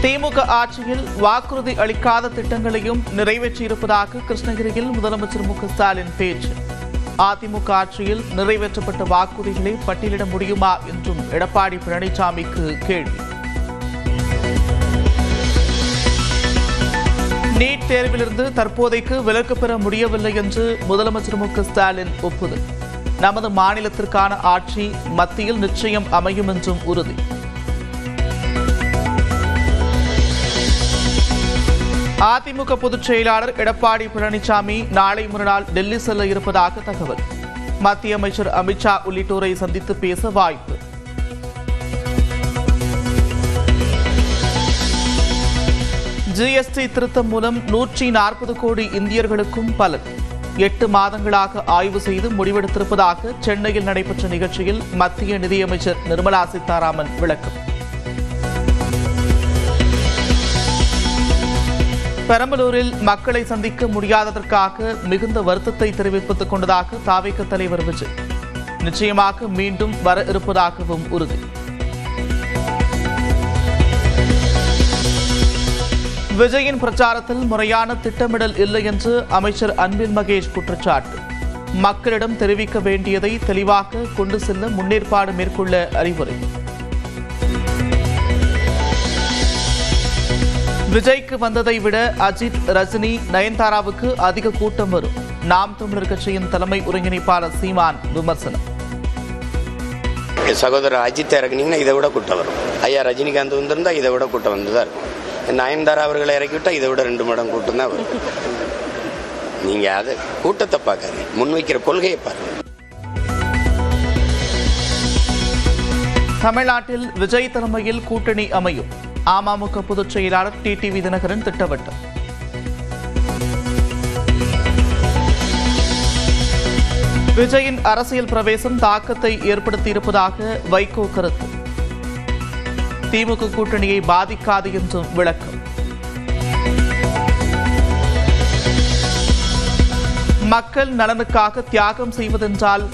திமுக ஆட்சியில் வாக்குறுதி அளிக்காத திட்டங்களையும் நிறைவேற்றியிருப்பதாக கிருஷ்ணகிரியில் முதலமைச்சர் மு க ஸ்டாலின் பேச்சு. அதிமுக ஆட்சியில் நிறைவேற்றப்பட்ட வாக்குறுதிகளை பட்டியலிட முடியுமா என்றும் எடப்பாடி பழனிசாமிக்கு கேள்வி. நீட் தேர்விலிருந்து தற்போதைக்கு விலக்கு பெற முடியவில்லை என்று முதலமைச்சர் மு க ஸ்டாலின் ஒப்புதல். நமது மாநிலத்திற்கான ஆட்சி மத்தியில் நிச்சயம் அமையும் என்றும் உறுதி. அதிமுக பொதுச் செயலாளர் எடப்பாடி பழனிசாமி நாளை மறுநாள் டெல்லி செல்ல இருப்பதாக தகவல். மத்திய அமைச்சர் அமித்ஷா உள்ளிட்டோரை சந்தித்து பேச வாய்ப்பு. ஜிஎஸ்டி திருத்தம் மூலம் 140 கோடி இந்தியர்களுக்கும் பலன். 8 மாதங்களாக ஆய்வு செய்து முடிவெடுத்திருப்பதாக சென்னையில் நடைபெற்ற நிகழ்ச்சியில் மத்திய நிதியமைச்சர் நிர்மலா சீதாராமன் விளக்கம். பெரம்பலூரில் மக்களை சந்திக்க முடியாததற்காக மிகுந்த வருத்தத்தை தெரிவித்துக் கொண்டதாக தாவேக தலைவர் விஜய். நிச்சயமாக மீண்டும் வர இருப்பதாகவும் உறுதி. விஜயின் பிரச்சாரத்தில் முறையான திட்டமிடல் இல்லை என்று அமைச்சர் அன்பில் மகேஷ் குற்றச்சாட்டு. மக்களிடம் தெரிவிக்க வேண்டியதை தெளிவாக கொண்டு செல்ல முன்னேற்பாடு மேற்கொள்ள அறிவுரை. விஜய்க்கு வந்ததை விட அஜித், ரஜினி, நயன்தாராவுக்கு அதிக கூட்டம் வரும். நாம் தமிழர் கட்சியின் தலைமை ஒருங்கிணைப்பாளர் சீமான் விமர்சனம். சகோதரர் அஜித் இறக்குனீங்கன்னா இதை விட கூட்டம் வரும். ஐயா ரஜினிகாந்த் வந்திருந்தா இதை விட கூட்டம் வந்துதான் இருக்கும். நயன்தாரா அவர்களை இறக்கிவிட்டா இதை விட 2 மடங்கு கூட்டம் தான் வரும். நீங்க அதை கூட்டத்தை பார்க்காது, முன்வைக்கிற கொள்கையை பாருங்க. தமிழ்நாட்டில் விஜய் தலைமையில் கூட்டணி அமையும். அமமுக பொதுச் செயலாளர் டிடிவி தினகரன் திட்டவட்டம். விஜயின் அரசியல் பிரவேசம் தாக்கத்தை ஏற்படுத்தியிருப்பதாக வைகோ கருத்து. திமுக கூட்டணியை பாதிக்காது என்றும் விளக்கம். மக்கள் நலனுக்காக தியாகம் செய்வதென்றால்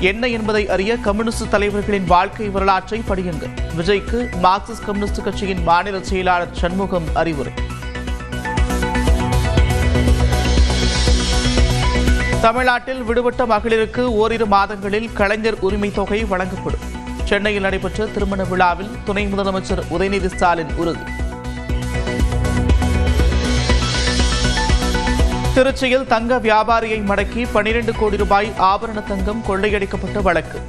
என்ன என்பதை அறிய கம்யூனிஸ்ட் தலைவர்களின் வாழ்க்கை வரலாற்றை படியுங்கள். விஜய்க்கு மார்க்சிஸ்ட் கம்யூனிஸ்ட் கட்சியின் மாநில செயலாளர் சண்முகம் அறிவுரை. தமிழ்நாட்டில் விடுபட்ட மகளிருக்கு ஓரிரு மாதங்களில் கலைஞர் உரிமை தொகை வழங்கப்படும். சென்னையில் நடைபெற்ற திருமண விழாவில் துணை முதலமைச்சர் உதயநிதி ஸ்டாலின் உறுதி. திருச்சியில் தங்க வியாபாரியை மடக்கி 12 கோடி ரூபாய் ஆபரண தங்கம் கொள்ளையடிக்கப்பட்ட வழக்கு.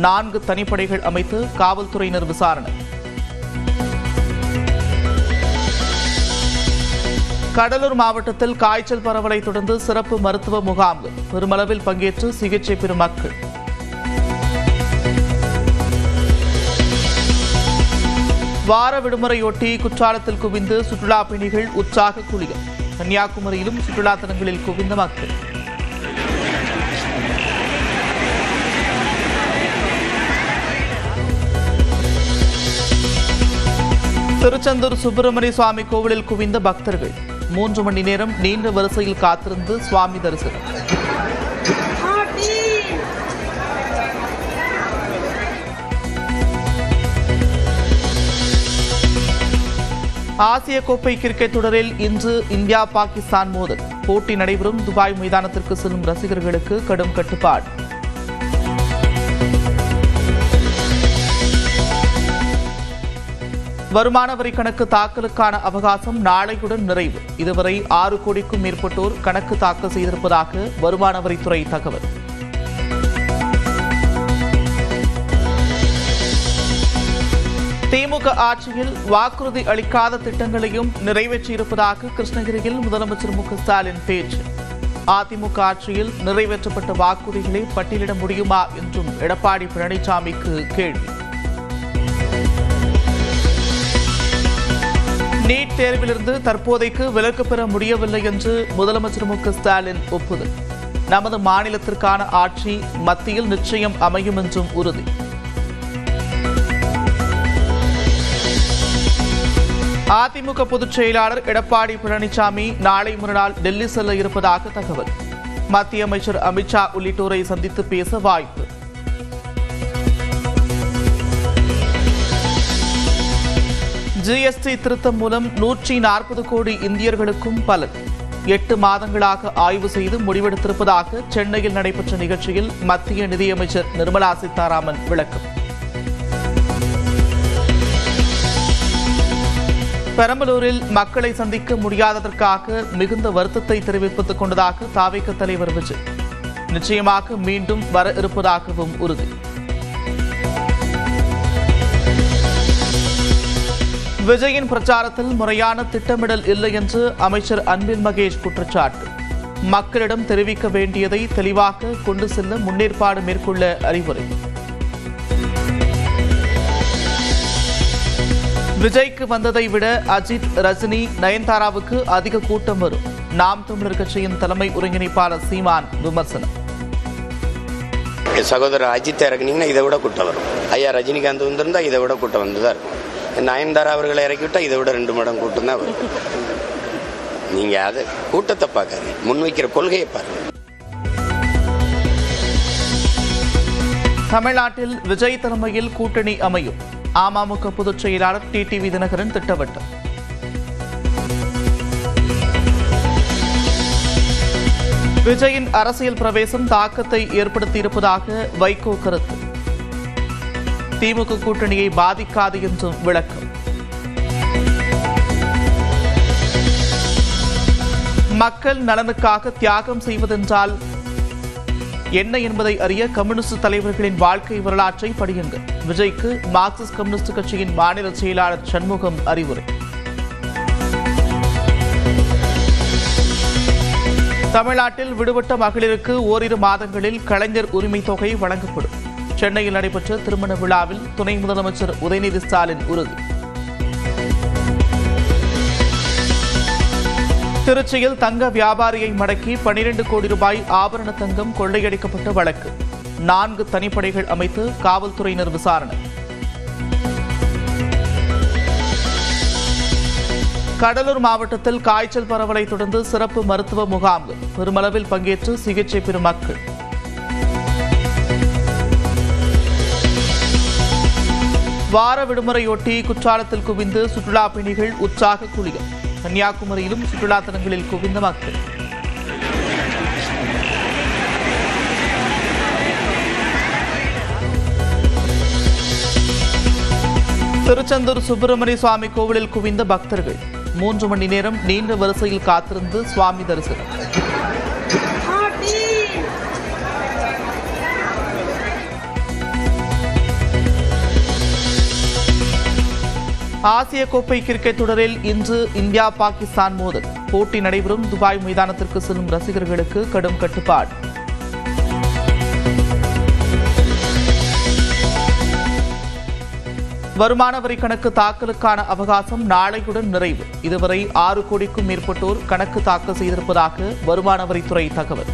4 தனிப்படைகள் அமைத்து காவல்துறையினர் விசாரணை. கடலூர் மாவட்டத்தில் காய்ச்சல் பரவலை தொடர்ந்து சிறப்பு மருத்துவ முகாம்கள். பெருமளவில் பங்கேற்று சிகிச்சை பெறும் மக்கள். வார விடுமுறையொட்டி குற்றாலத்தில் குவிந்து சுற்றுலா பயணிகள் உற்சாக குளியல். கன்னியாகுமரியிலும் சுற்றுலா தலங்களில் குவிந்த மக்கள். திருச்செந்தூர் சுப்பிரமணிய சுவாமி கோவிலில் குவிந்த பக்தர்கள். 3 மணி நேரம் நீண்ட வரிசையில் காத்திருந்து சுவாமி தரிசனம். ஆசிய கோப்பை கிரிக்கெட் தொடரில் இன்று இந்தியா பாகிஸ்தான் மோதல். போட்டி நடைபெறும் துபாய் மைதானத்திற்கு செல்லும் ரசிகர்களுக்கு கடும் கட்டுப்பாடு. வருமான வரி கணக்கு தாக்கலுக்கான அவகாசம் நாளையுடன் நிறைவு. இதுவரை 6 கோடிக்கும் மேற்பட்டோர் கணக்கு தாக்கல் செய்திருப்பதாக வருமான வரித்துறை தகவல். திமுக ஆட்சியில் வாக்குறுதி அளிக்காத திட்டங்களையும் நிறைவேற்றியிருப்பதாக கிருஷ்ணகிரியில் முதலமைச்சர் மு க ஸ்டாலின் பேச்சு. அதிமுக ஆட்சியில் நிறைவேற்றப்பட்ட வாக்குறுதிகளை பட்டியலிட முடியுமா என்றும் எடப்பாடி பழனிசாமிக்கு கேள்வி. நீட் தேர்விலிருந்து தற்போதைக்கு விலக்கு பெற முடியவில்லை என்று முதலமைச்சர் மு க ஸ்டாலின் ஒப்புதல். நமது மாநிலத்திற்கான ஆட்சி மத்தியில் நிச்சயம் அமையும் என்றும் உறுதி. அதிமுக பொதுச் செயலாளர் எடப்பாடி பழனிசாமி நாளை மறுநாள் டெல்லி செல்ல இருப்பதாக தகவல். மத்திய அமைச்சர் அமித்ஷா உள்ளிட்டோரை சந்தித்து பேச வாய்ப்பு. ஜிஎஸ்டி திருத்தம் மூலம் 140 கோடி இந்தியர்களுக்கும் பலன். 8 மாதங்களாக ஆய்வு செய்து முடிவெடுத்திருப்பதாக சென்னையில் நடைபெற்ற நிகழ்ச்சியில் மத்திய நிதியமைச்சர் நிர்மலா சீதாராமன் விளக்கம். பெரம்பலூரில் மக்களை சந்திக்க முடியாததற்காக மிகுந்த வருத்தத்தை தெரிவித்துக் கொண்டதாக தாவேக தலைவர் விஜய். நிச்சயமாக மீண்டும் வர இருப்பதாகவும் உறுதி. விஜயின் பிரச்சாரத்தில் முறையான திட்டமிடல் இல்லை என்று அமைச்சர் அன்பில் மகேஷ் குற்றச்சாட்டு. மக்களிடம் தெரிவிக்க வேண்டியதை தெளிவாக கொண்டு செல்ல முன்னேற்பாடு மேற்கொள்ள அறிவுரை. விஜய்க்கு வந்ததை விட அஜித், ரஜினி, நயன்தாராவுக்கு அதிக கூட்டம் வரும். நாம் தமிழர் கட்சியின் தலைமை ஒருங்கிணைப்பாளர் சீமான் விமர்சனம். சகோதரர் அஜித் இறக்குனீங்கன்னா இதை விட கூட்டம் வரும். ஐயா ரஜினிகாந்த் வந்திருந்தா இதை விட கூட்டம் வந்துதான் இருக்கும். நயன்தாரா அவர்களை இறக்கிவிட்டா இதை விட 2 மடங்கு கூட்டம் தான் வரும். நீங்க அதை கூட்டத்தை பார்க்காது, முன்வைக்கிற கொள்கையை பாருங்க. தமிழ்நாட்டில் விஜய் தலைமையில் கூட்டணி அமையும். அமமுக பொதுச் செயலாளர் டிடிவி தினகரன் திட்டவட்டம். விஜயின் அரசியல் பிரவேசம் தாக்கத்தை ஏற்படுத்தியிருப்பதாக வைகோ கருத்து. திமுக கூட்டணியை பாதிக்காது என்றும் விளக்கம். மக்கள் நலனுக்காக தியாகம் செய்வதென்றால் என்ன என்பதை அறிய கம்யூனிஸ்ட் தலைவர்களின் வாழ்க்கை வரலாற்றை படியுங்கள். விஜய்க்கு மார்க்சிஸ்ட் கம்யூனிஸ்ட் கட்சியின் மாநில செயலாளர் சண்முகம் அறிவுரை. தமிழ்நாட்டில் விடுபட்ட மகளிருக்கு ஓரிரு மாதங்களில் கலைஞர் உரிமை தொகை வழங்கப்படும். சென்னையில் நடைபெற்ற திருமண விழாவில் துணை முதலமைச்சர் உதயநிதி ஸ்டாலின் உறுதி. திருச்சியில் தங்க வியாபாரியை மடக்கி 12 கோடி ரூபாய் ஆபரண தங்கம் கொள்ளையடிக்கப்பட்ட வழக்கு. 4 தனிப்படைகள் அமைத்து காவல்துறையினர் விசாரணை. கடலூர் மாவட்டத்தில் காய்ச்சல் பரவலை தொடர்ந்து சிறப்பு மருத்துவ முகாம்கள். பெருமளவில் பங்கேற்று சிகிச்சை பெறும் மக்கள். வார விடுமுறையொட்டி குற்றாலத்தில் குவிந்து சுற்றுலா பயணிகள் உற்சாக குளியல். கன்னியாகுமரியிலும் சுற்றுலா தலங்களில் குவிந்த மக்கள். திருச்செந்தூர் சுப்பிரமணிய சுவாமி கோவிலில் குவிந்த பக்தர்கள். 3 மணி நேரம் நீண்ட வரிசையில் காத்திருந்து சுவாமி தரிசனம். ஆசிய கோப்பை கிரிக்கெட் தொடரில் இன்று இந்தியா பாகிஸ்தான் மோதல். போட்டி நடைபெறும் துபாய் மைதானத்திற்கு செல்லும் ரசிகர்களுக்கு கடும் கட்டுப்பாடு. வருமான வரி கணக்கு தாக்கலுக்கான அவகாசம் நாளையுடன் நிறைவு. இதுவரை 6 கோடிக்கும் மேற்பட்டோர் கணக்கு தாக்கல் செய்திருப்பதாக வருமான வரித்துறை தகவல்.